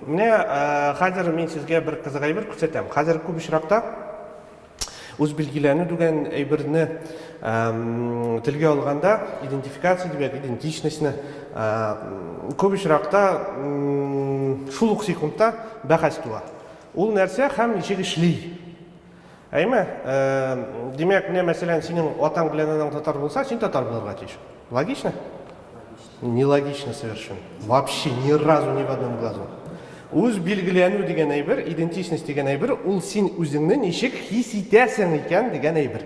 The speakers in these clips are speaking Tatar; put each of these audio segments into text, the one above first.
Міне, қазір мен сізге бір қызық әйбір көрсетемін. Қазір көп ұшырақта өз белгілену деген әйбірні тілге алғанда идентификация деп идентичностьны көп ұшырақта шулық секундта бәхәс туа. Ол нәрсе һәм нешеге шлей. Әйме, демек, міне мәселен сенің отаң білен анаң татар болса, сен татар болырға тиіш. Логично? Нелогично совершенно. Вообще ни разу ни в одном глазу. Өз белгілену деген әйбір, идентичность деген әйбір, ол сен өзіңні нешек хис етесің екен деген әйбір.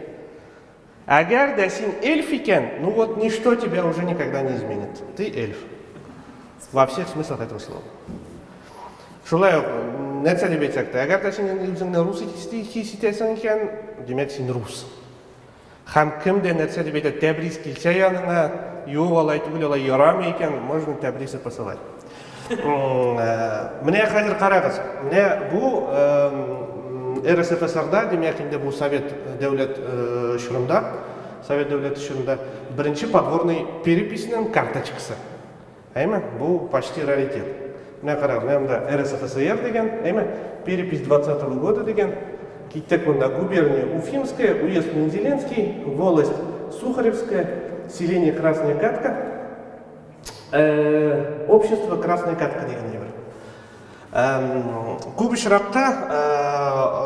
Әгер де сен эльф екен, ну вот ничто тебя уже никогда не изменит. Ты эльф. Во всех смыслах этого слова. Шулай нәрсе деп айтсақ та, әгер де сен өзіңні рус хис етесің екен, демек сен рус. Һәм кімде нәрсе деп айтады, тәбриз келсе яныңа, йоу алай түгіл, алай ярам екен, можно тәбризі посылай. Міне қазір қарағыз, міне бұл РСФСРда, демек енді бұл Совет дәулет шырында бірінші подворный переписінің карточкасы. Әйме, бұл почти раритет. Міне қарағыз, міне РСФСР деген, әйме, перепись 20-го года деген, киттек онда губерния Уфимская, уезд Мензеленский, волость Сухаревская, селение Красная Катка, общество Красная Катка деген небір. Көп ұшырақта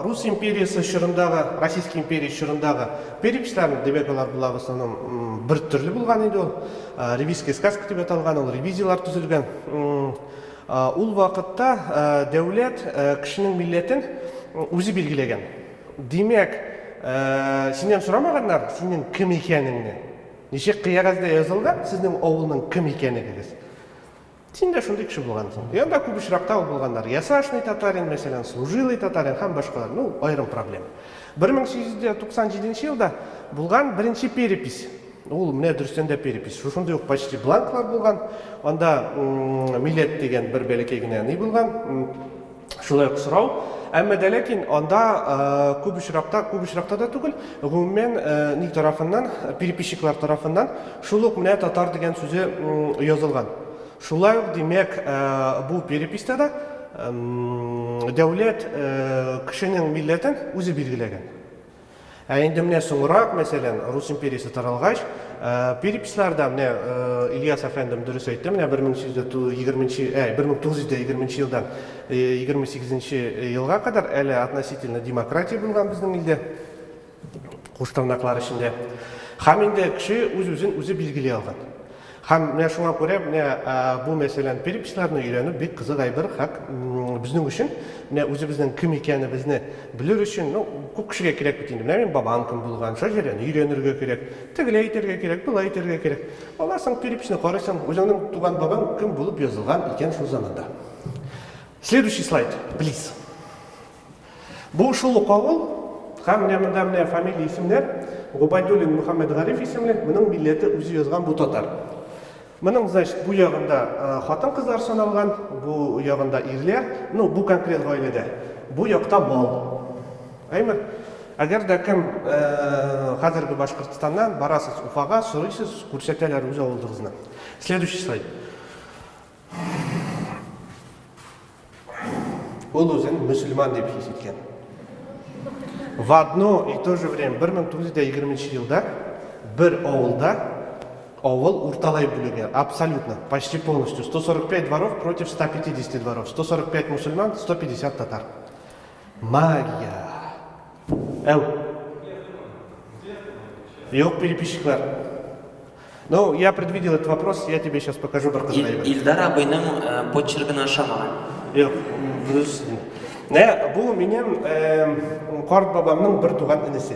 Рус империясы шырындағы, Российский империя шырындағы перепистарын демек олар бұл в основном бір түрлі болған еді ол. Ревизская сказка деп аталған, ол ревизиялар түзілген. Ол вақытта дәулет кішінің миллетін өзі белгілеген. Демек, сенен сұрамағандар, сенен кім екеніңнен. Неше қиягазда yazылған, сіздің ауылның кім екенігіңіз. Сен де шындай кіші болғансың. Енді көп ұшырақта ол болғандар. Ясашный татарин, мәселен, служилый татарин, һәм башқалар. Ну, айрым проблема. 1897 жылда болған бірінші перепись. Ол міне дұрыстенде перепись. Шошындай оқ почти бланклар болған. Онда милет деген бір бәлекегіне не болған. Шулай сұрау. Әмі дәлекен, онда көп ұшырақта да түгіл, ғұммен не тарафынан, переписчиклар тарафынан шулық міне татар деген сөзі yazılған. Шулай демек бұл перепистада дәулет кішінің миллетін өзі белгілеген. Енді міне соңырақ, мәселен, Рус империясы таралғаш, переписларда міне Ильяс әфәндім дұрыс айтты, міне 1920 жылдан 28 жылға қадар әлі относительно демократия болған біздің елде, қоштарнақлар ішінде. Хам енді кіші өзі белгілей алған. Хам міне шуңа көре, міне бұл мәселен переписларны үйрену бек қызық айбір хақ біздің үшін, міне өзі біздің кім екені бізді білір үшін, көп кішіге керек бітейді. Міне мен бабам кім болған, ша жерені үйренірге керек, тігілі айтерге керек, бұл айтерге керек. Оласың переписіне қарайсың, өзіңнің туған бабам кім болып жазылған екен шул заманда. Следующий слайд, please. Бұл шулық ауыл, хам міне фамилия есімдер, Ғубайдуллин Мұхаммед Ғариф есімлі, мұның миллеті өзі жазған бұл татар. Мұның, значит, бұл яғында қатын қыздар саналған, бұл яғында ирлер, бұл конкрет ғайледі. Бұл яқта мал. Әймі, әгер де кім қазіргі Башқұртстаннан барасыз Уфаға, сұрайсыз, көрсетелер өз ауылдығызына. Следующий слайд. Ол өзін мұсылман деп есеткен. В одно и то же время 1920 жылда бір ауыл ұрталай бүліген, абсолютно, почти полностью. 145 дворов против 150 дворов, 145 мусульман, 150 татар. Магия! Yok переписчиклар. Ну, я предвидел этот вопрос, я тебе сейчас покажу бір қыздай. Ильдар абайның почеркін ашамаған. Yok, бұл менен қарт бабамның бір туған інісі.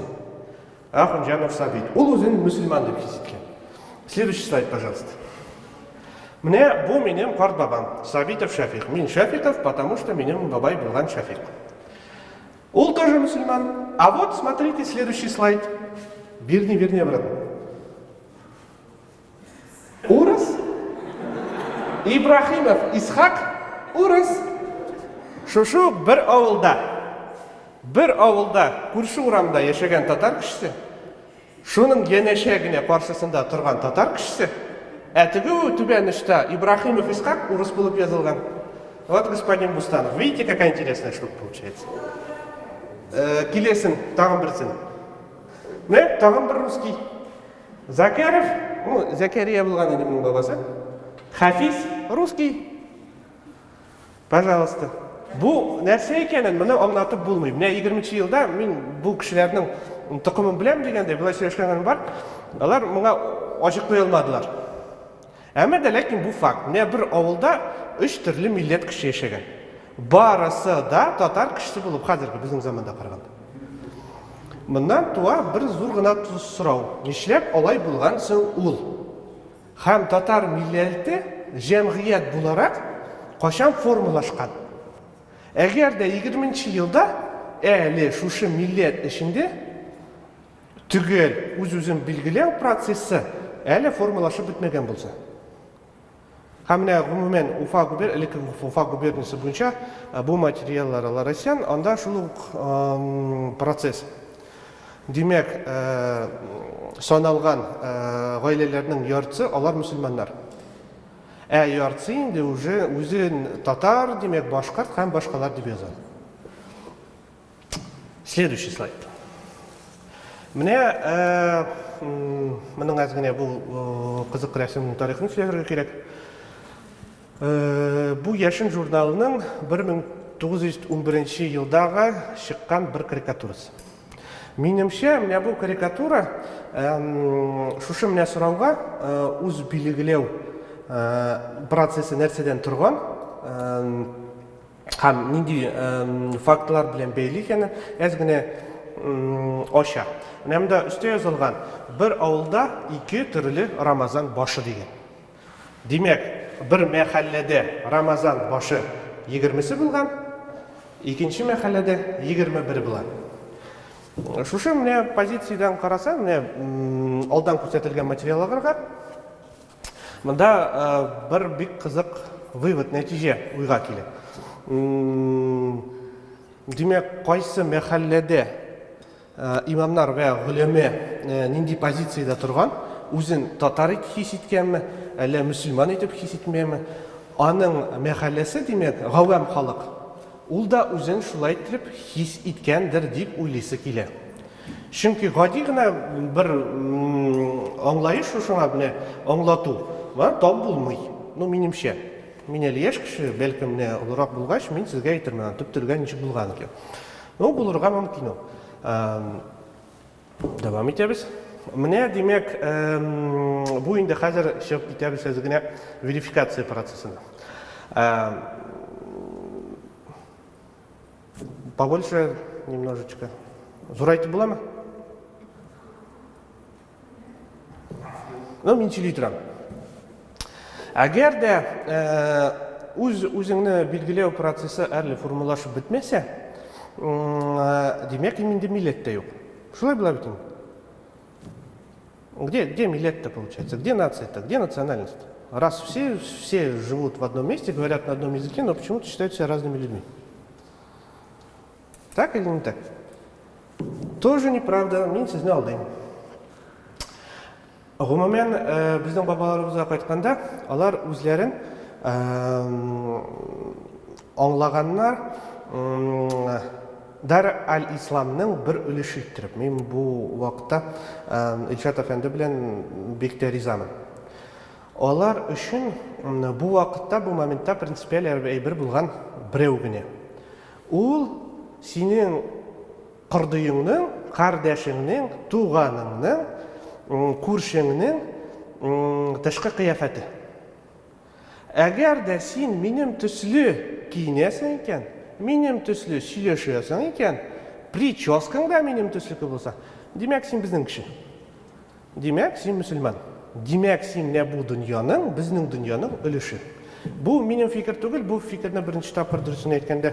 Ахунжанов Сабит. Ол өзін мұсылман деп есеткен. Следующий слайд, пожалуйста. Мне бұл менен қарт бабам, Сабитов Шафик. Мен Шафиков, потому что менен бабай болған Шафик. Ол тоже мусульман. А вот, смотрите, следующий слайд. Верни, обратно. Урас. Ибрахимов Исхак. Урас. Шушу бір ауылда, көрші ұрамда ешеген татар кішісі, шуның енешегіне паршысында тұрған татар кішісі, әтігі түбенішті Ибрахимов Исхак ұрыс болып язылған. Вот господин Бустанов. Видите, какая интересная штука получается? Келесін, тағын бірсін. Міне, тағын бір русский. Закаров, Закария болған еді мұның бабасы. Хафиз, русский. Пожалуйста. Бұл нәрсе екенін мұны аңлатып болмайды. Міне 20-ші жылда мен бұл кішілердің тұқымын білем дегенде, бұлай сөйлескенім бар. Олар мұңа ашық қоя алмадылар. Әмі де ләкин бұл факт. Міне бір ауылда 3 түрлі миллет кіші ешеген. Барысы да татар кішісі болып қазіргі біздің заманда қарағанда. Мұндан туа бір зұр ғына сұрау. Нешлеп олай болған соң ол. Хам татар миллеті жәмғият боларақ қашан формулашқан. Әгер де 20-ші жылда әлі шушы миллет ішінде түгел өз-өзін білгілеу процесі әлі формулашы бітмеген болса. Хамне ғұмымен Уфа губерниясы бойынша бұл материаллар аларасян, анда шулық процесс. Демек, соналған ғайлелерінің яртысы, олар мұсылмандар. Яртысы енді өзін татар, демек, башқарт, һәм башқалар деп язады. Следующий слайд. Міне, мұның әзгіне бұл қызық рәсімнің тарихын сөйлерге керек. Бұл Яшын журналының 1911 жылдағы шыққан бір карикатурасы. Менімше, міне бұл карикатура шушы міне сұрауға өз білігілеу процесі нәрседен тұрған, һәм нендей фактылар білен бейлі екені, әзгіне оша. Немді үсте yazılған бір ауылда 2 түрлі Рамазан башы деген. Демек, бір мәхәлләде Рамазан башы 20-сі болған, екінші мәхәлләде 21 болған. Шушы міне позициядан қараса, міне алдан көрсетілген материалға мұнда бір бик қызық вывод, нәтиже ойға келеді. Демек, қайсы мәхәлләде имамнар вә ғылеме нендей позицияда тұрған, өзін татар етіп хис еткенмі, әлі мұсылман етіп хис етмемі, аның мәхәлләсі, демек, ғауам халық, ол да өзін шулай етіп хис еткендір деп ойлысы келе. Чүнки ғади ғына бір аңлайыш ұшыңа бұны аңлату, там болмай. Менімше, мен әлі еш кіші, бәлкім ұлырақ болғаш, мен сізге айттырмын, түптірге нешік болған екен. Бұл ұрға мүмкін. Давам етеміз. Міне, демек, бұл енді қазір шығып етеміз әзігіне верификация процесіне. Побольше немножечко. Зурайте была ма? Мен сөйлей тұрам. Әгер де өзіңні белгілеу процесі әлі формулашы бітмесе, демек именде миллет-то жоқ. Шулай была бітін? Где миллет-то получается? Где нация-то? Где национальность? Раз все живут в одном месте, говорят на одном языке, но почему-то считают себя разными людьми. Так или не так? Тоже неправда, мен сізні алдаймын. Ғұмымен біздің бабаларымызға қайтқанда, алар өзлерін аңлағаннар Дар әл-Исламның бір үліші иттіріп. Мен бұл уақытта Илшат әфенді білен бекте ризамын. Олар үшін бұл вақытта, бұл моментта принципиал әйбір болған біреугіне. Ол сенің қырдыйыңның, қардашыңның, туғаныңның, көршіңнің тышқы қияфәті. Әгер де сен менің түслі киінесің екен, менің түслі сөйлешесің екен, прическаң да менің түслікі болса, демек сен біздің кіші. Демек сен мұсылман. Демек сен не бұл дүнияның, біздің дүнияның үліші. Бұл менің фикір түгіл, бұл фикірні бірінші тапыр дұрысын еткенде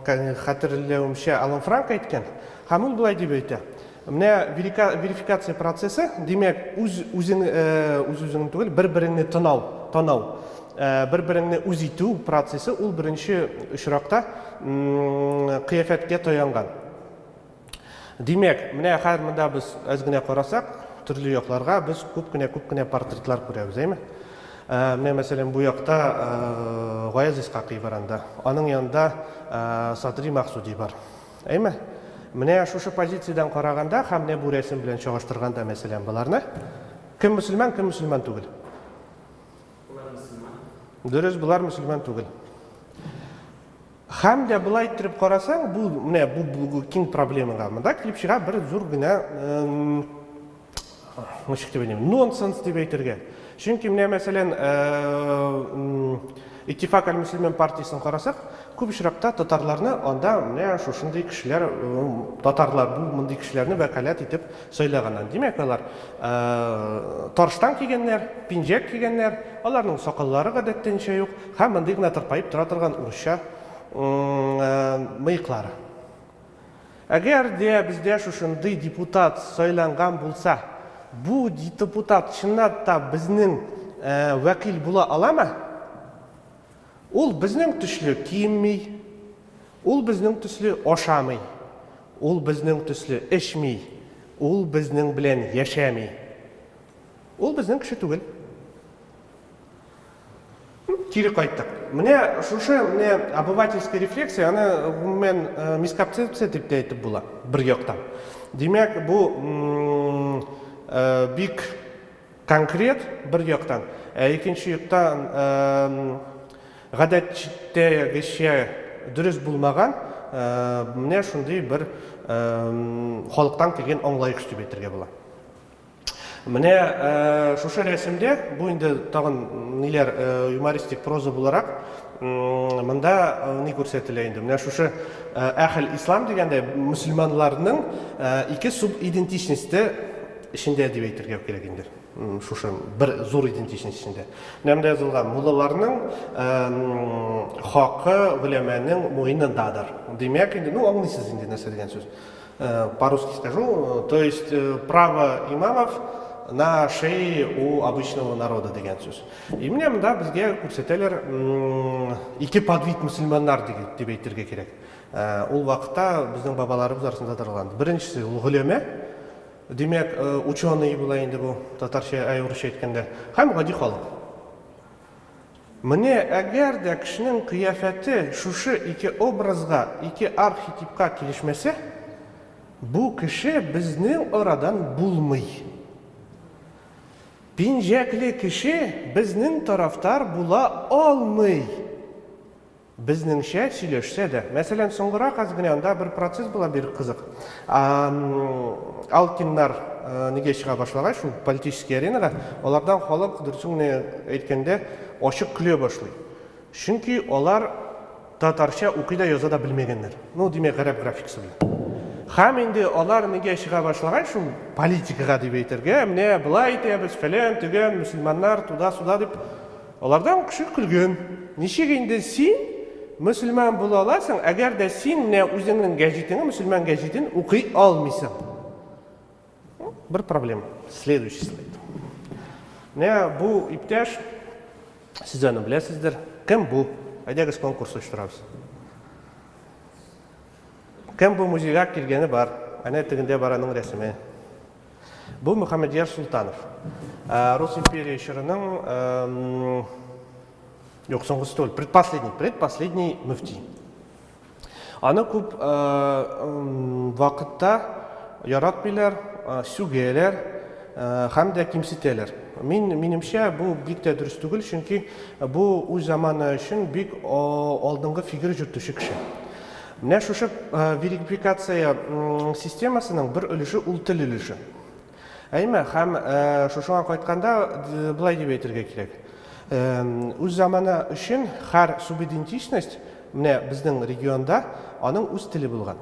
қатырлауымша Алан Франк айткен. Хамыл бұлай деп өйті. Міне верификация процесі, демек өзіңнің түгіл бір-біріңні тонау, бір-біріңні өзіту процесі, ол бірінші үшірақта қияфетке тоянған. Демек, міне қайыр мұнда біз әзгіне қарасақ, түрлі yoqlarga biz ko'pgina portretlar ko'ramiz, deymi? Менә мәсәлән бу якта Гаяз Исхакый бар анда. Аның янында Садри Максуди бар. Әйме? Менә шушы позициядән караганда һәм менә бу рәсем белән чагыштырганда мәсәлән буларны кем мөселман түгел? Дөрес, булар мөселман түгел. Һәм дә булай итеп карасаң, бу киң проблемага монда килеп чыга бер зур гына нонсенс дип әйтергә. Чөнки менә мәсәлән Иттифак аль-Муслимин партиясын карасак, күп очракта татарларны анда менә шушындый кешеләр, татарлар бу мондый кешеләрне вәкаләт итеп сөйләгәннән. Димәк, алар тарыштан кигәннәр, пинжәк кигәннәр, аларның сакаллары гадәттәнчә юк, һәм мондый гына тырпаеп тора торган урысча мыйклары. Әгәр дә бездә шушындый депутат сөйләнгән булса, бу депутат чынлап та безнең вәкил була аламы? Ул безнең төсле киенми, ул безнең төсле ашамый, ул безнең төсле эчми, ул безнең белән яшәми. Ул безнең кеше түгел. Кире кайттык. Менә шушы обывательская рефлексия, аны гомумән мисконцепция дип әйтеп була бер яктан. Димәк, бу бик конкрет бер яктан, икенче яктан гадәттәгечә дөрес булмаган, менә шундый бер халыктан килгән аңлаеш дип әйтергә була. Менә шушы рәсемдә, бу инде тагын ниләр юмористик проза буларак, монда ни күрсәтелә инде. Менә шушы әһл ислам дигәндә мөселманларның ике субидентичности içinde diye әйтергә кирәк инде. Шушы бер зур идентичность içinde. Менә язылган муллаларның хакы гөләмәнең муенындадыр. Димәк инде, аңлыйсыз инде нәрсә дигән сүз. По-русски скажу, то есть право имамов на шее у обычного народа дигән сүз. И менә монда безгә күрсәтәләр ике подвид мөселманнар дип әйтергә кирәк. Ул вакытта безнең бабаларыбыз арасында торган. Беренчесе ул гөләмә. Демәк, ученый була инде бу, татарча, урысча әйткәндә, һәм гади халык. Менә әгәр дә кешенең кыяфәте шушы ике образга, ике архетипка килешмәсә, бу кеше безнең арадан булмый. Пинжәкле кеше безнең тарафтар була алмый. Безнеңчә сөйләшсә дә. Мәсәлән, соңгырак аз гына анда бер процесс була, бер кызык. Алкиннар нигә чыга башлаган шу политический аренага, алардан халык дөресен әйткәндә ачык көлә башлый. Чөнки алар татарча укый да яза да белмәгәннәр. Димәк, гарәп графикасы белән. Һәм инде алар нигә чыга башлаган шу политикага дип әйтергә, менә булай әйтәбез, фәлән, төгән, мөселманнар туда-суда дип. Алардан кеше көлгән. Ничек инде син мөселман була аласың, әгәр дә син үзеңнең гәҗитеңне, мөселман гәҗитен укый алмыйсың. Бер проблема. Следующий слайд. Бу иптәш, сез аны беләсездер. Кем бу? Әйдәгез конкурс оештырабыз. Кем бу музейга килгәне бар? Әнә тегендә бар аның рәсеме. Бу Мөхәммәдияр Султанов. Рус империя чорының соңгысы түгел, предпоследний мөфти. Аны күп вакытта яратмыйлар, сүгәләр һәм дә кимсетәләр. Минемчә, бу бик тә дөрес түгел, чөнки бу үз заманы өчен бик алдынгы фигура җөртүче кеше. Менә шушы верификация системасының бер өлеше ул тел өлеше. Әйме, һәм шушыга кайтканда булай дип әйтергә кирәк. Үз заманы өчен һәр субидентичность менә безнең регионда аның үз теле булган.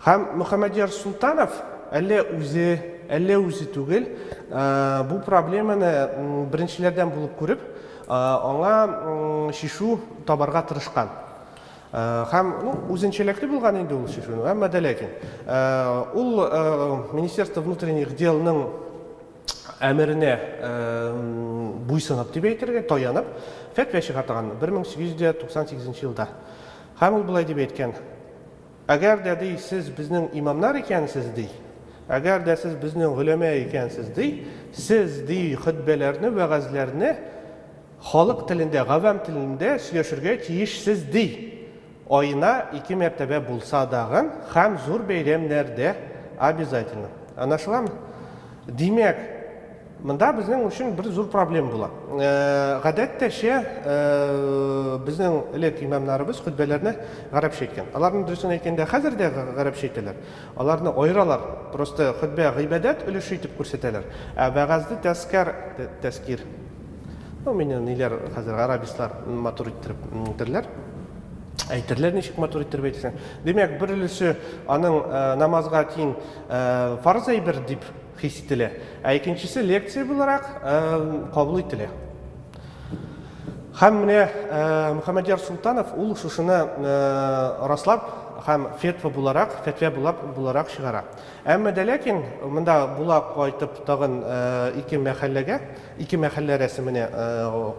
Һәм Мөхәммәдияр Султанов әллә үзе түгел, бу проблеманы беренчеләрдән булып күреп, аңа шишу табарга тырышкан. Һәм үзенчәлекле булган инде ул шишуны, әмма дә ләкин ул Министерство внутренних делның әмеренә буйсынып дип әйтергә, таянып, фәтва чыгартган 1898 елда. Һәм ул булай дип әйткән: әгәр дә сез безнең имамнар икәнсез ди, әгәр дә сез безнең гөләмә икәнсез ди, сез ди хутбәләрне, вәгазьләрне халық тілінде, ғавам тілінде сөйлешірге тиішсіз дей. Ойына 2 мәртебе болса дағын, һәм зур бәйремлерде обязательно. Анашыламы? Демек, мында біздің үшін бір зур проблем була. Ғадәттә біздің элек имамнарыбыз хутбаларны гарәпчә әйткән. Аларның дөресен әйткәндә хәзер дә гарәпчә әйтәләр. Аларны айыралар. Просто хутба гыйбадат өлеше итеп күрсәтәләр. Вәгазьне тәскир. Менә ниләр хәзер арабистлар матур иттереп әйтерләр ничек матур иттереп әйтсәң. Демәк, бер өлеше аның намазга тиң фарз әйбер дип хис ителә. Икенчесе лекция буларак кабул ителә. Һәм менә Мөхәммәдияр Султанов ул шушыны раслап һәм фетва буларак чыгара. Әмма дә ләкин монда була кайтып тагын 2 мәхәллә рәсеменә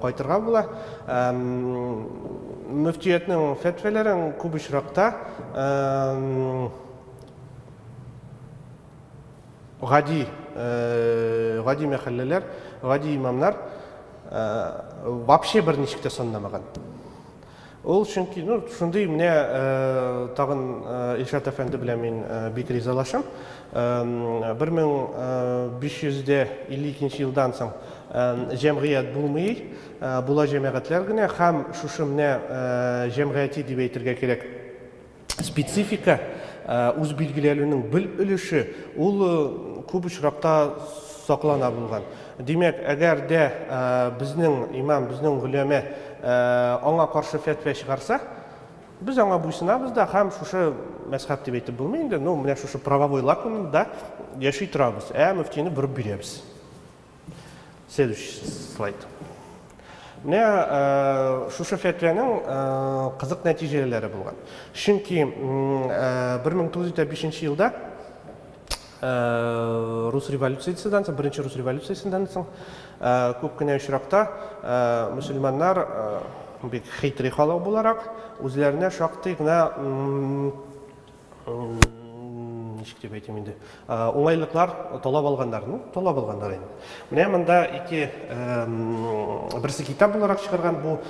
кайтырга була. Мөфтиятның фетваларын күп очракта гади мәхәлләләр, гади имамнар вообще бер ничек тә санамаган. Ул чөнки, шундый менә тагын Илшат әфәнде белән мин бик ризалашам. 1552 елдан соң җәмгыять булмый, була җәмәгатьләр генә һәм шушы менә җәмгыяти дип әйтергә кирәк. Специфика үз билгеләнүнең бер өлеше ул күп очракта саклана булган. Демәк, әгәр дә безнең имам, безнең гөләмә аңа каршы фәтва чыгарса, без аңа буйсынабыз да һәм шушы мәзһәб дип әйтеп булмый инде, менә шушы правовой лакунда яши торабыз, мөфтине бурып бирәбез. Следующий слайд. Менә шушы фәтваның кызык нәтиҗәләре булган. Чөнки 1905 елда Рус революциясеннән соң, беренче Рус революциясеннән соң күп кенә очракта мөселманнар бик хитри халык буларак үзләренә шактый гына ничек дип әйтим инде, уңайлыклар талап алганнар инде. Менә монда берсе китап буларак чыгарган бу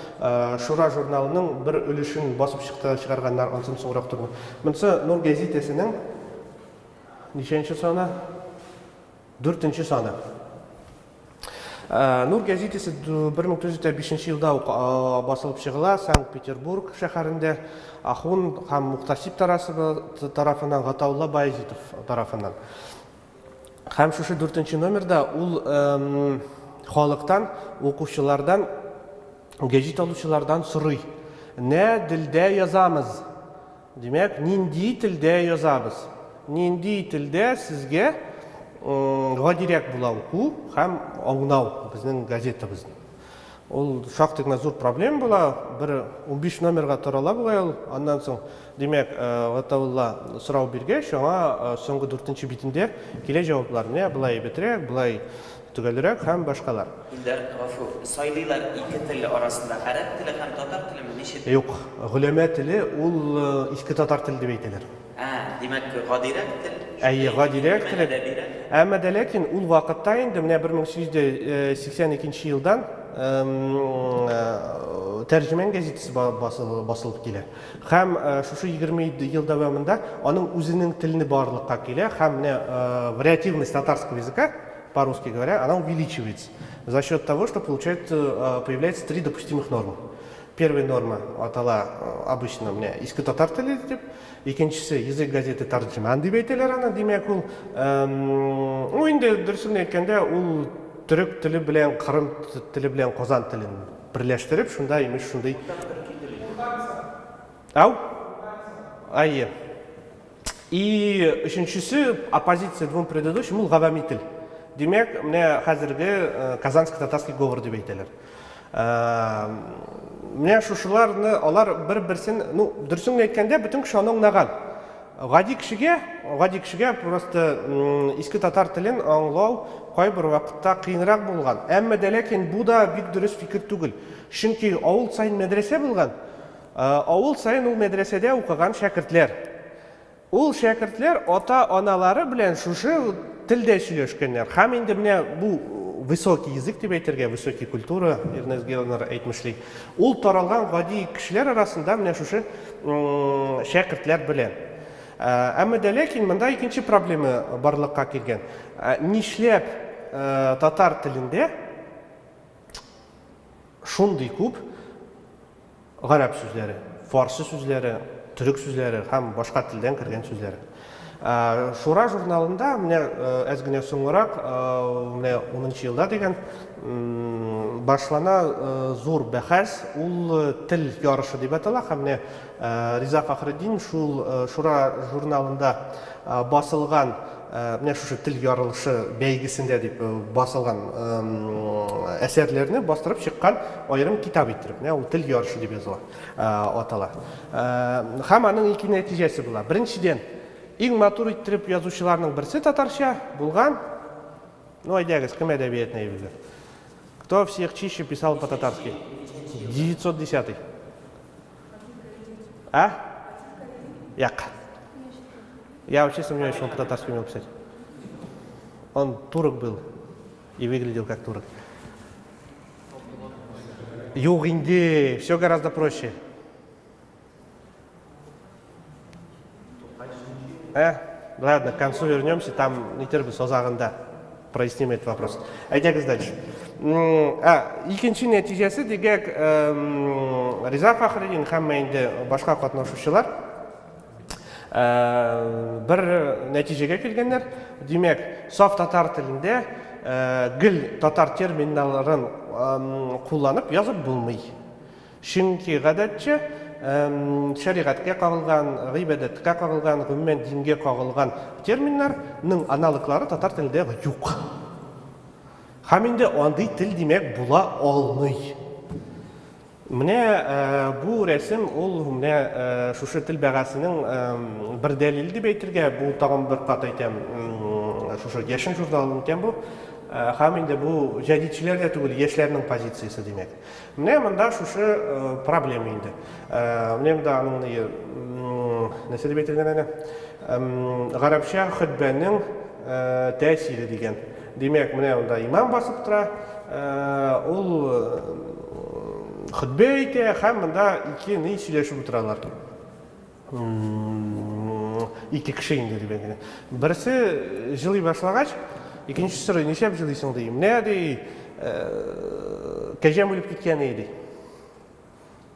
Шура журналының бер өлешен басып чыгарганнар, ансын соңрак туры. Монысы Нур гәзитәсенең ниченче саны? 4-нче саны. Нур гәзитәсе 1905 елда басылып чыгыла Санкт-Петербург шәһәрендә Ахун һәм Мухтасиб тарафыннан, Гатаулла Баязитов тарафыннан. Һәм шушы 4-нче номерда ул халыктан, укучылардан, гәзит алучылардан сорый. Нә телдә язамыз? Демәк, нинди телдә язабыз? Нинди телдә сезгә гадирәк була уку һәм аңлау безнең газетабызны. Ул шактый гына зур проблема була. Бер 15 номерга тарала була. Аннан соң, демәк, Гатаулла сорау биргәч, аңа соңгы 4-нче битендә килә җаваплар. Менә булай бетрәк, булай төгәлрәк һәм башкалар. Инде гафу, сайлыйлар 2 тел арасында араб теле һәм татар теле ничек? Юк, гөләмә теле ул иске татар теле дип әйтәләр. Демәк, гадирәк тел. Гадирәк теле. Әмма дә ләкин ул вакытта инде менә 1882 елдан тәрҗемән гәзитәсе басылып килә. Һәм шушы 20 ел дәвамында аның үзенең телене барлыкка килә һәм менә вариативность татарского языка, по-русски говоря, она увеличивается за счет того, что появляется 3 допустимых нормы. Первая норма атала обычно менә иске татар теле дип, икенчесе язык газеты тәрҗемән дип әйтәләр аны. Демәк, ул инде дөресен әйткәндә ул түрек теле белән Кырым теле белән Казан телен берләштереп, шунда имеш шундый. И өченчесе оппозиция двум предыдущим ул гавами тел. Демәк, менә хәзерге казанско-татарский говор дип әйтәләр. Менә шушыларны алар бер-берсен, дөресен әйткәндә, бөтен кеше аның наган. Гади кешегә просто иске татар телен аңлау кайбер вакытта кыйнрак булган. Әмма дә ләкин бу да бик дөрес фикер түгел. Чөнки авыл сайын мәдрәсә булган. Авыл сайын ул мәдрәсәдә укыган шәкертләр. Ул шәкертләр ата-аналары белән шушы телдә сөйләшкәннәр. Һәм инде менә бу высокий язык деп әйтергә, высокий культура, Эрнест Гелнер әйтмешли. Ул таралган гади кешеләр арасында менә шушы шәкертләр белән. Әмма дә ләкин монда икенче проблема барлыкка килгән. Нишләп татар телендә шундый күп гарәп сүзләре, фарсы сүзләре, түрек сүзләре һәм башка телдән кергән сүзләре. Шура журналында менә әз генә соңрак, менә 10нчы елда дигән башлана зур бәхәс, ул тел ярышы дип атала һәм менә Риза Фахретдин шул Шура журналында басылган менә шушы тел ярылышы бәйгесендә дип басылган әсәрләрне бастырып чыккан аерым китап иттереп, менә ул тел ярышы дип языла, атала. Һәм аның ике нәтиҗәсе була. Беренчедән, иң матур иттереп язучыларның берсе татарча булган. Ну, әйдәгез, кем әдәбиятны әйбезләр? Кто всех чище писал по-татарски? 910. А? Як? Я вообще сомневаюсь, что он по-татарски умел писать. Он турок был и выглядел как турок. Юг инде, все гораздо проще. Ладно, к концу вернемся, там не терпится созагында проясним этот вопрос. Әйдәгез дальше. Икенче нәтиҗәсе дигәк, Риза Фахретдин һәм инде башка катнашучылар бер нәтиҗәгә килгәннәр. Димәк, саф татар телендә гел татар терминнарын кулланып язып булмый. Чөнки гадәтчә шәригатькә кагылган, гыйбадәткә кагылган, гомумән дингә кагылган терминнарның аналоглары татар телендә юк. Һәм инде андый тел димәк була алмый. Менә бу рәсем ул менә шушы тел бәгасының бер дәлиле дип әйтергә, бу тагын бер кат әйтәм, шушы яшен журналының икән бу. Һәм инде бу җәдитчеләр дә түгел, яшьләрнең позициясе димәк. Менә монда шушы проблема инде. Менә монда аның нәрсә дип әйтергән гарәпчә хутбәнең тәэсире дигән. Димәк, менә монда имам басып тора, ул хутбә әйтә һәм монда ике ни сөйләшеп утыралар. Ике кеше инде дип әйтергән. Берсе җылый башлагач, икенчесе сорый, нишләп җылыйсың ди. Менә ди кәҗәм үлеп киткән иде.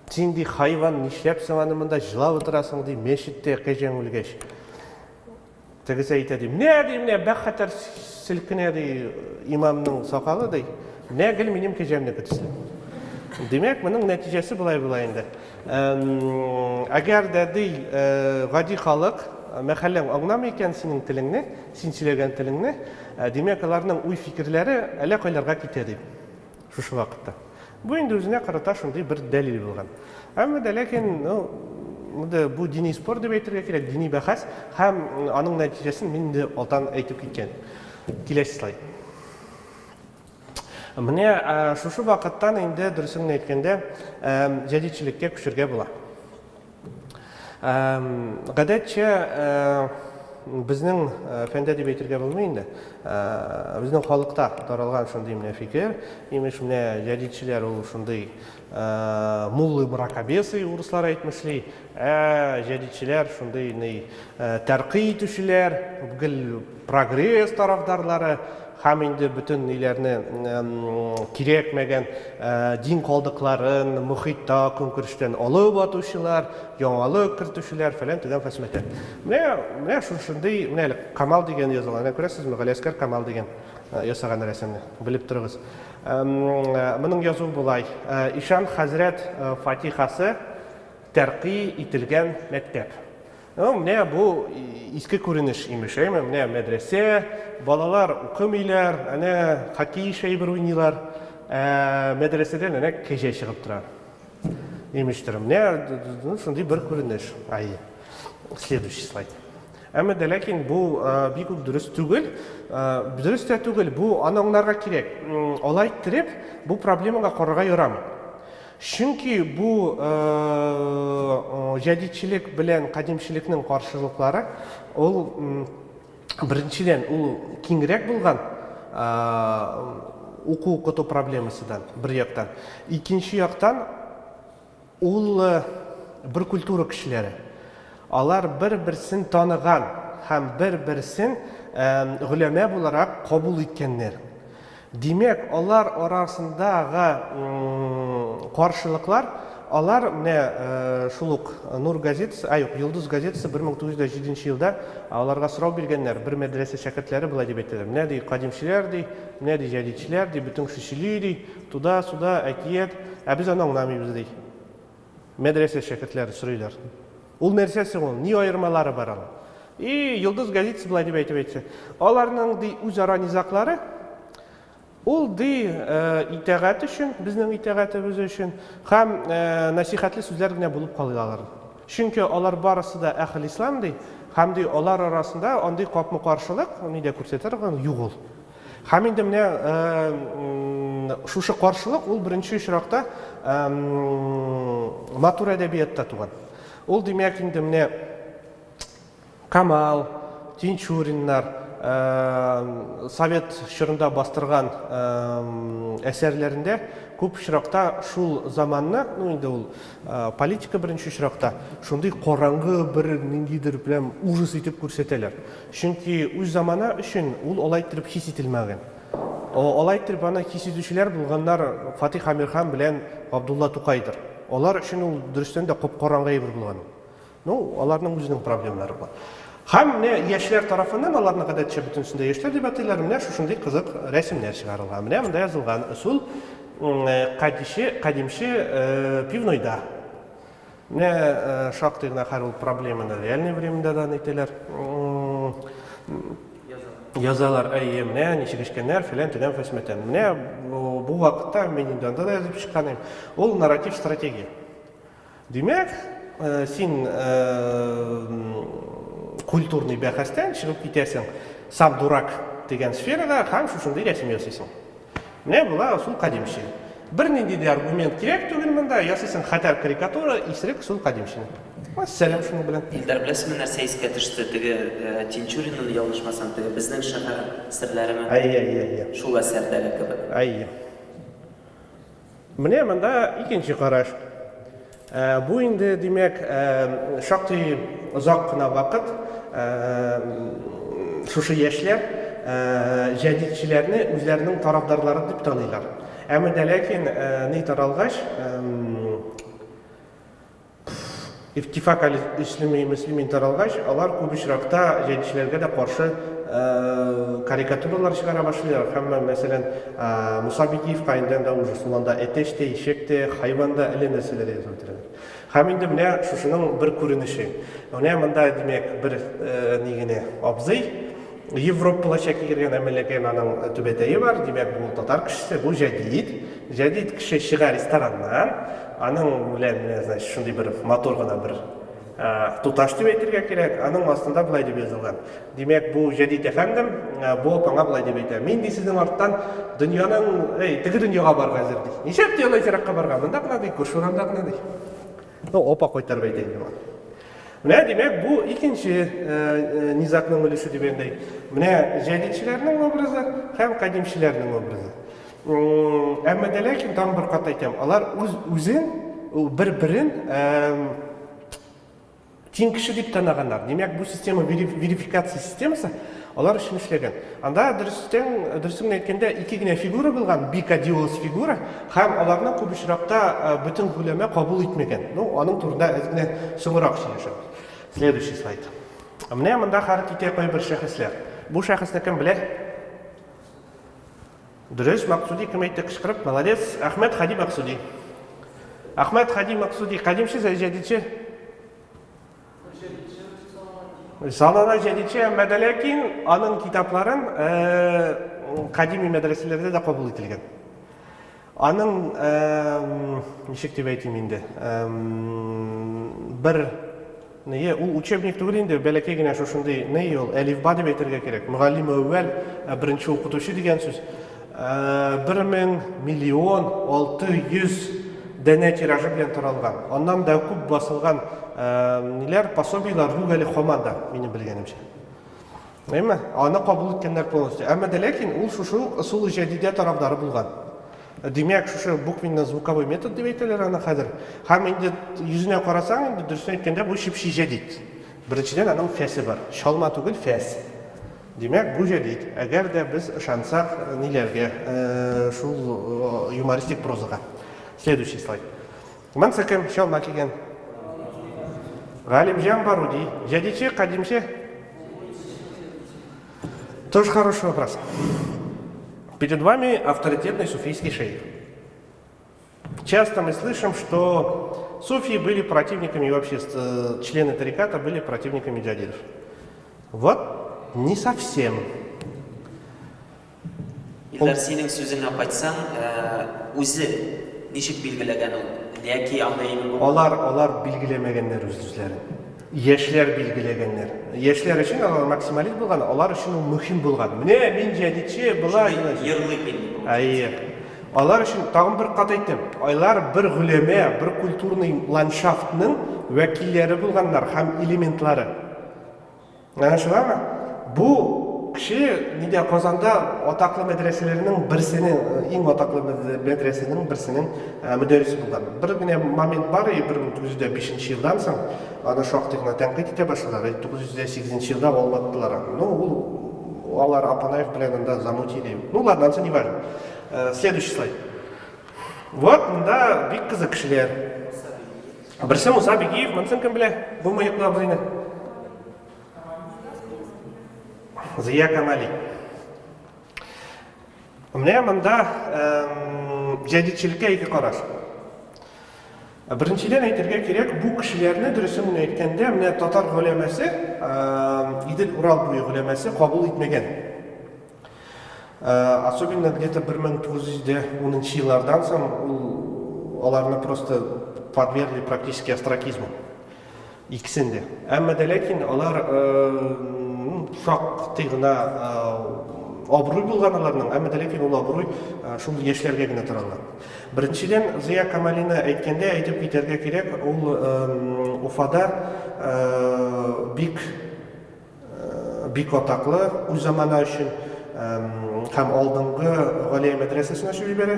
Син ди хайван, нишләпсең аны монда җылап утырасың ди, мәчеттә кәҗәң үлгәч. Тегесе әйтә ди, менә бәхәтер селкенә ди имамның сакалы ди. Менә гел минем кәҗәмне көтсен. Димәк, моның нәтиҗәсе булай инде. Әгәр дә ди гади халык мәхәлләң аңламый икән синең телеңне, син сөйләгән телеңне, димәк, аларның уй фикерләре әллә кайларга китә дип. Шушы вакытта. Бу инде үзенә карата шундый бер дәлил булган. Әмма дә ләкин, бу дини спор дип әйтергә кирәк, дини бәхәс һәм аның нәтиҗәсен мин инде алдан әйтеп киткән. Киләсе слайд. Менә шушы вакыттан инде дөресен әйткәндә җәдитчелеккә күчәргә була. Гадәтчә безнең фәндә дип әйтергә булмый инде. Безнең халыкта таралган шундый менә фикер, имеш менә җәдитчеләр ул шундый муллы мракабесы урыслар әйтмешли, җәдитчеләр шундый тәрқи итүчеләр, гел прогресс тарафдарлары һәм инде бөтен ниләрне кирәкмәгән дин калдыкларын мөхиттә көнкүрештән алып атучылар, яңалык кертүчеләр фәлән төгән фәсмәтә. Менә шундый, менә Камал дигән язылган, күрәсезме, Галиәскәр Камал дигән ясаган рәсемне, белеп торыгыз. Моның язуы булай: Ишан хәзрәт фатихасы тәрқи ителгән мәктәп. Менә бу иске күренеш имеш, менә мәдрәсә, балалар укымыйлар, әнә хоккей шәйбер уйныйлар, мәдрәсәдән әнә кәҗә чыгып тора. Имештер, менә шундый бер күренеш. Следующий слайд. Әмма дә ләкин бу бик үк дөрес түгел. Дөрес тә түгел, бу анаңларга кирәк. Алай иттереп, бу проблемага карарга ярамый. Чөнки бу җәдитчелек белән кадимчелекнең каршылыклары, ул беренчедән ул киңрәк булган, оқу оқыту проблемасыдан бір яқтан. Икенче яктан ул бір культура кешеләре. Алар бер-берсен таныган һәм бер-берсен гөләмә буларак кабул иткәннәр. Димәк, алар арасындагы каршылыклар, алар менә шул ук Нур газетасы, Йолдыз газетасы 1907 елда аларга сорау биргәннәр. Бер мәдрәсә шәкертләре булай дип әйтәләр. Менә ди кадимчеләр ди, менә ди җәдидчеләр ди, бөтен шишили ди, туда-суда әкият, ә без аны аңламыйбыз ди. Мәдрәсә шәкертләре сорыйлар. Ул нәрсәсе ул? Ни аермалары бар аның? И Йолдыз газетасы булай дип әйтә. Аларның ди үзара низаклары ул ди итәгать өчен, безнең итәгатебез өчен һәм насихатлы сүзләр генә булып калалар. Чөнки алар барысы да әһл ислам ди, һәм ди алар арасында андый капма-каршылык, ни дә күрсәтергә юк ул. Һәм инде менә шушы каршылык ул беренче очракта матур әдәбиятта туган. Ул димәк инде менә Камал, Тинчуриннар, Совет чорында бастырган әсәрләрендә күп очракта шул заманны, инде ул политика беренче очракта шундый караңгы бер ниндидер белән ужас итеп күрсәтәләр. Чөнки үз заманы өчен ул алай итеп хис ителмәгән. Алай итеп аны хис итүчеләр булганнар Фатих Амирхан белән Абдулла Тукайдыр. Алар өчен ул дөрестән дә кап-караңгы әйбер булган. Аларның үзенең проблемалары бар. Һәм яшьләр тарафыннан аларның гадәтчә бөтенсендә яшьләр дип әйтәләр, менә шушындый кызык рәсемнәр чыгарылган. Менә монда язылган ысул кадимче пивнойда. Менә шактый гына һәр ул проблеманы реальный временда да әйтәләр. Язалар, менә ничек эшкәннәр фәлән төгән фәсмәтән. Менә бу вакытта мин инде анда да язып чыкканым. Ул нарратив стратегия. Димәк, син культурный бәхәстән чыгып китәсең, сам дурак дигән сферада һәм шушындый рәсем ясыйсың. Менә була ул кадимче. Бер нинди дә аргумент кирәк түгел монда, ясыйсың хәтәр карикатура, исерек сул кадимчене. Вассалам шуның белән. Илдар, беләсезме нәрсә искә төште? Теге Тинчуринны ялгышмасам, теге безнең шәһәр серләреме? Шул әсәрдәге кебек. Менә монда икенче караш. Бу инде димәк шактый озак кына вакыт шушы яшьләр җәдидчеләрне үзләренең тарафдарлары дип таныйлар. Әмма ләкин ни таралгач, Иттифак al-Муслимин таралгач, алар күп очракта җәдидчеләргә дә каршы карикатуралар чыгара башлыйлар. Һәм мәсәлән, Муса Бикиев кайында да уже суланда әтәштә, ишектә, хайванда әле нәрсәләр язып торалар. Һәм инде менә шушының бер күренеше. Менә монда димәк бер нигене абзый Европалача кигән әмәләгән аның түбәтәе бар. Димәк бу татар кешесе, бу җәдид кеше чыга рестораннан, аның белән, значит, шундый бер мотор гына бер туташ дип әйтергә кирәк. Аның астында булай дип язылган. Димәк бу җәдид әфәндем, бу апаңа булай дип әйтә. Мин ди сезнең арттан дөньяның, теге дөньяга барга әзер ди. Ничек ди алай җирәккә барга? Монда гына ди, күршүрәндә гына ди. Опа кайтарып әйтә инде. Менә димәк бу икенче низакның өлеше дип әйтәм. Менә җәдидчеләрнең образы һәм кадимчеләрнең образы. Әмма ләкин тагын бер кат әйтәм, алар үзен бер-берен тең кеше дип таныганнар. Димәк бу система верификация системасы алар өчен эшләгән. Анда дөресен әйткәндә ике генә фигура булган, бикадиоз фигура, һәм аларны күп очракта бөтен күләмә кабул итмәгән. Аның турында генә соңрак сөйләшәм. Следующий слайд. Менә монда хәрәкәт итә кайбер шәхесләр. Бу шәхесне кем белә? Дөрес, Максуди кем әйтте кычкырып? Молодец, Ахмед Хади Максуди. Ахмед Хади Максуди кадимче җәдидче. Санана җәдидче, әмма ләкин аның китапларын кадими мәдрәсәләрдә дә кабул ителгән. Аның ничек дип әйтим инде? Бер ул учебник түгел инде, бәләкәй генә шушындый, ул әлифба дип әйтергә кирәк. Мугаллим әүвәл, беренче укытучы дигән сүз. 1 миллион 600 дәнә тиражы белән таралган. Аннан да басылган пособийлар юк әле һаман да, минем белгәнемчә. Эме, аны кабул иткәннәр полностью. Әмма дә ләкин ул шушы ысул җәдидә тарафдары булган. Демәк, шушы буквенно-звуковой метод дип әйтәләр аны хәзер. Һәм инде йөзенә карасаң, инде дөресен әйткәндә бу шипши җәдид. Беренчедән аның фәсе бар. Шалма түгел, фәс. Демәк, бу җәдид. Әгәр дә без ышансак ниләргә, шул юмористик прозага. Следующий слайд. Мансакем шалма кигән. Галимҗан Баруди, җәдидче, кадимче. Тоже хороший вопрос. Перед вами авторитетный суфийский шейх. Часто мы слышим, что суфии были противниками, вообще члены тариката были противниками джадидов. Вот не совсем. Егер синең сүзеңә кайтсаң, үзе ничек билгеләгән ул? Яки андай Олар билгеләмәгәннәр үз-үзләрен. Яшьләр билгеләгәннәр. Яшьләр өчен алар максималист булган, алар өчен ул мөһим булган. Менә мин җәдидче булай. йырлый бит. Әйе. Алар өчен тагын бер кат әйтәм. Алар бер гөләмә, бер культурный ландшафтның вәкилләре булганнар һәм элементлары. Менә шулаймы? Бу кеше нидә Казанда атаклы мәдрәсәләренең берсенең, иң атаклы мәдрәсәнең берсенең мөдәррисе булган. Бер генә момент бар, 1905 елдан соң аны шактый гына тәнкыйть итә башладылар. 1908 елда алмадылар. Ну, ул алар Апанаев белән анда замутили. Ну ладно, это не важно. Следующий слайд. Вот, да, бик кызык кешеләр. Берсе Муса Бигиев, монсын кем белә? Бу мыеклы абзыйны. Зия Камали. Менә монда җәдидчелеккә ике караш. Беренчедән әйтергә кирәк, бу кешеләрне дөресен әйткәндә, менә татар гөләмәсе, Идел Урал буе гөләмәсе кабул итмәгән. Особенно где-то 1910 еллардан соң аларны просто подвергли практически остракизму. Икесендә. Әмма дә ләкин алар шактый гына абруй булган аларның, әмма дә ләкин ул абруй шул яшьләргә генә таралган. Беренчедән Зия Камалины әйткәндә әйтеп китәргә кирәк, ул Уфада бик атаклы үз заманы өчен һәм алдынгы Галия мәдрәсәсенә җибәрә,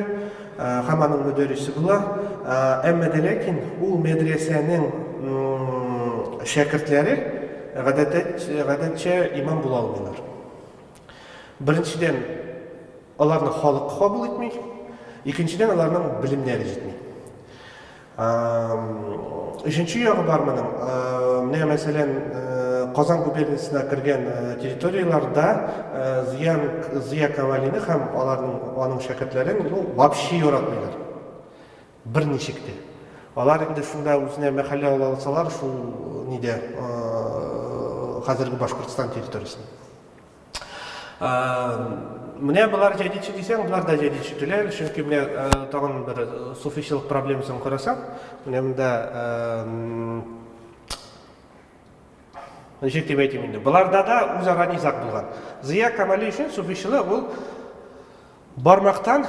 һәм аның мөдәррисе була. Әмма дә ләкин ул мәдрәсәнең шәкертләре гадәтчә имам була алмыйлар. Беренчедән, аларны халык кабул итми, икенчедән, аларның белемнәре җитми. Өченче ягы бар моның. Менә мәсәлән, Казан губерниясенә кергән территорияларда Зия Камалины һәм аның шәкертләрен вообще яратмыйлар. Берничек тә. Алар инде шунда үзенә мәхәллә ала алсалар, шул нидә хәзерге Башкортстан территориясында. Менә булар җәдидче дисәң, булар да җәдидче түгел, чөнки менә тагын бер суфийчылык проблемасын карасаң, менә монда ничек дип әйтим инде. Буларда да үзара низак булган. Зия Камали өчен суфийчылык ул бармактан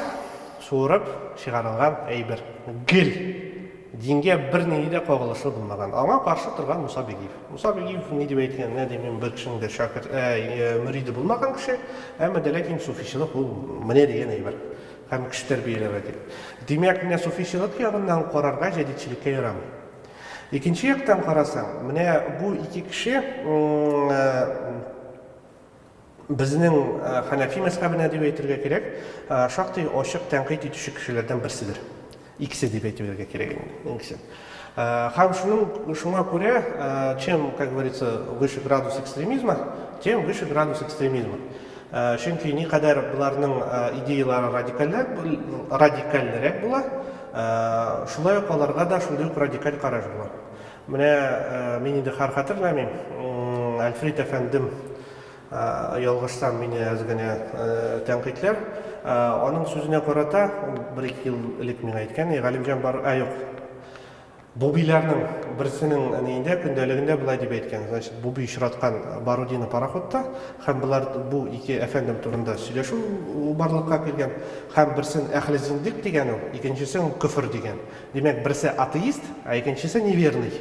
суырып чыгарылган әйбер. Гел. Дингә берни дә кагылышлы булмаган. Аңа каршы торган Муса Бигиев. Муса Бигиев ни дип әйткән, нә димем, бер кешенең дә шәкерт, мөриде булмаган кеше, әмма дә ләкин суфийчылык ул менә дигән әйбер. Һәм кеше тәрбияләргә кирәк. Димәк, менә суфийчылык ягыннан карарга җәдидчелеккә ярамый. Икенче яктан карасаң, менә бу ике кеше безнең Ханафи мәзһәбенә дип әйтергә кирәк, шактый ачык тәнкыйть итүче кешеләрдән берседер. Икесе дип әйтергә кирәк инде. Һәм шуңа күрә, чем, как говорится, выше градус экстремизма, тем выше градус экстремизма. Чөнки никадәр буларның идеялары радикальнәрәк була, шулай ук аларга да шундый ук радикаль караш була. Менә мин инде хәтерләмим, Альфред әфәндем ялгышсам мине әз генә тәнкыйтьләр, аның сүзенә карата, 1-2 ел элек миңа әйткән, Галимҗан бар, юк. Бубиләрнең берсенең нидә көндәлегендә булай дип әйткән. Значит, буби очраткан Барудины пароходта, һәм булар бу ике әфәндем турында сөйләшү барлыкка килгән, һәм берсен әхле зиндик дигән ул, икенчесен күфр дигән. Димәк, берсе атеист, икенчесе неверный.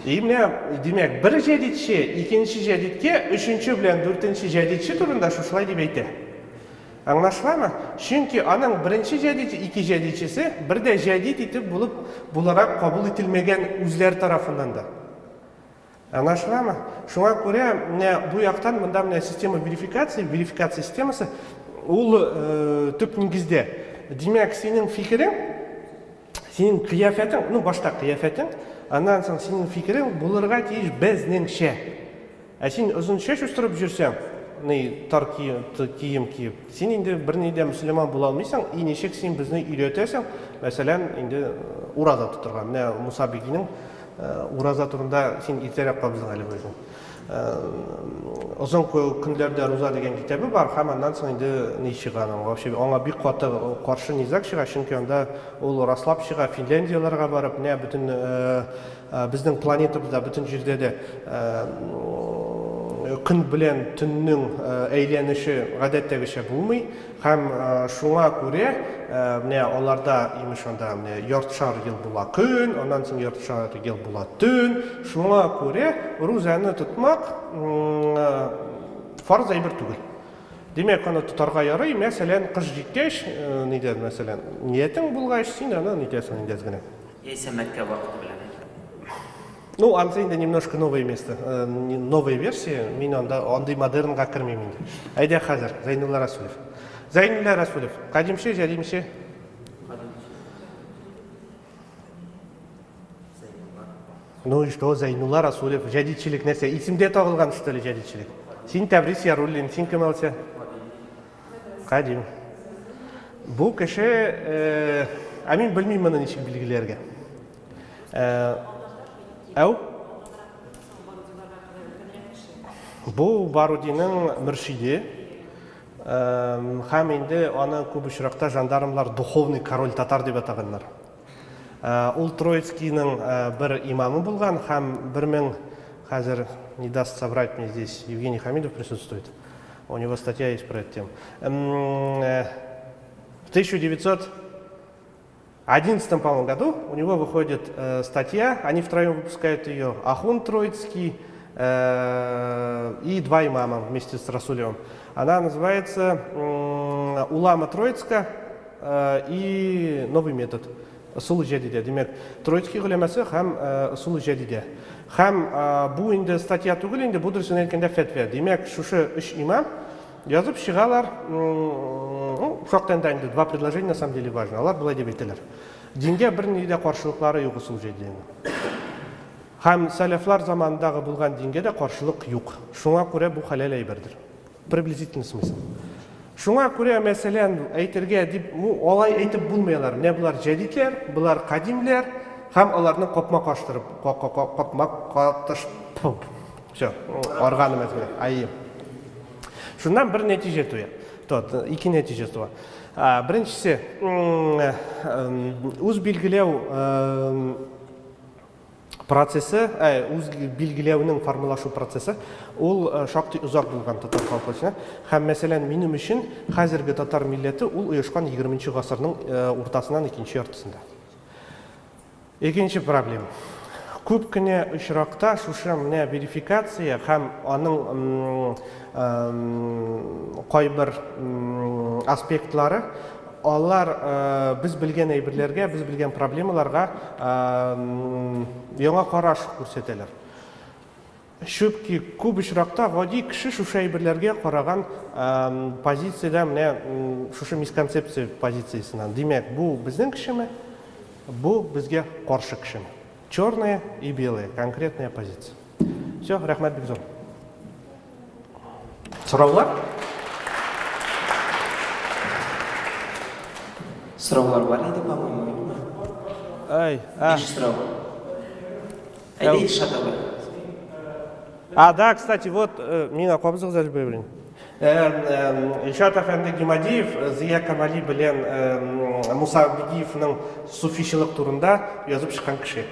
Міне, демек, бір жәдитші, екінші жәдитке, үшінші білен төртінші жәдитші турында шушылай деп айтты. Аңлашыла ма? Чөнки аның бірінші жәдит, екі жәдитшісі бірде жәдит етіп болып, бұларға қабыл етілмеген үзлер тарафынан да. Аңлашыла ма? Шуңа көре, бұл яқтан мұнда система верификация системасы, ол түп негізде. Демек, сенің фикірің, сенің қияфетің, башта қияфетің, андан соң сенің фикірің бұларға тиіш біздіңше. Сен ұзын шеш үстіріп жүрсең, тар киім киіп, сен енді бірнейде мұсылман бола алмайсың, нешек сен бізді үйретесің, мәселен, енді ураза тұтырған. Мұса бегінің ураза турында сен ертерек қабызың әлі өзің. Ұзын күндерде руза деген кітабы бар, хаманнан соң енді не шығаның. Оңа бір қоты қаршы низак шыға, чүнки онда ол раслап шыға Финляндияларға барып, бүтін біздің планетамызда бүтін жерде де күн білен түннің әйленіші ғадеттегіше болмай, һәм шуңа көре оларда имешанда йортшар ел була күн, ондан соң йортшар ел була түн. Шуңа көре рузаны тұтмақ фарз әйбір түгіл. Демек, оны тұтарға ярай, мәселен, қыз жеткеш, мәселен, ниетің болғаш, сен аны нетесің ендезгіне. Есе Мәккә вақыты білен. Ансайында немножко новое место, новая версия, мен ондай модернға кірмеймін. Айда қазір, Зайнулла Расулев. Зайнулла Расулев, қадимше, жадимше? И что, Зайнулла Расулев, жадичілік нәрсе, исімде тағылған что ли жадичілік? Сен Тәбрис Яруллин, сен кім алса? Қадим. Бұл кіші, мен білмеймін мұны нешік білгілерге. Бұл Барудинің мүршиде, һәм енді оны көп ұшырақта жандармлар духовный король татар деп атағандар. Ол Троицкийдің бір имамы болған, һәм 1000, қазір не даст собрать мне здесь, Евгений Хамидов присутствует. У него статья есть про эту тему. В 1911, по-моему, году у него выходит статья, они втроем выпускают ее, Ахун Троицкий и 2 имама вместе с Расулевым. Она называется «Улама Троицка и новый метод». Сулы жәдиде. Демек, Троицкий ғылемасы һәм сулы жәдиде. Һәм бұл енді статья түгіл, енді бұл дұрысын әйткенде фәтвә. Демек, шушы 3 имам yazıp шығалар, шоқтан енді 2 предложения на самом деле важны. Алар бұлай деп айтылар. Динге бір неде қаршылықлары yok ұсыл жеден. Һәм сәләфлар заманындағы болған динге де қаршылық yok. Шуңа көре бұл халал әйбірдір. Приблизительный смысл. Шуңа көре мәселен әйтерге деп, олай әйтіп болмайлар. Не бұлар жәдитлер, бұлар қадимлер, һәм оларны қопма қаштырып, қопма қатышып, орғаны мәзгілі, айым. Шундан бір нәтиже туя. Екі нәтиже туа. Біріншісі, өз белгілеу процесі, өз белгілеуінің формулашу процесі, ол шақты ұзақ болған татар халқысына. Һәм мәселен, менің үшін қазіргі татар милләті ол ұйышқан 20-ші ғасырның ортасынан 2-ші ортасында. Екінші проблема. Көп кіне ұшырақта шушы верификация һәм оның қойбір аспектлары, олар біз білген әйбірлерге, біз білген проблемаларға яңа қараш көрсетелер. Шөпке көп ұшырақта ғади кіші шушы әйбірлерге қараған позицияда шушы мисконцепция позициясынан. Демек, бұл біздің кішімі, бұл бізге қаршы кішімі. Черная и белая, конкретная позиция. Все, рахмат бек зор. Сұраулар? Сұраулар бар еді, по-моему. Еш сұрау. Әйде шатабы. Да, кстати, вот, меня қобызық зәл бөбірін. Ильшат Афенди Гимадиев, Зия Камали білен Мұса Бегиевнің суфишілік турында язып шыққан кіші.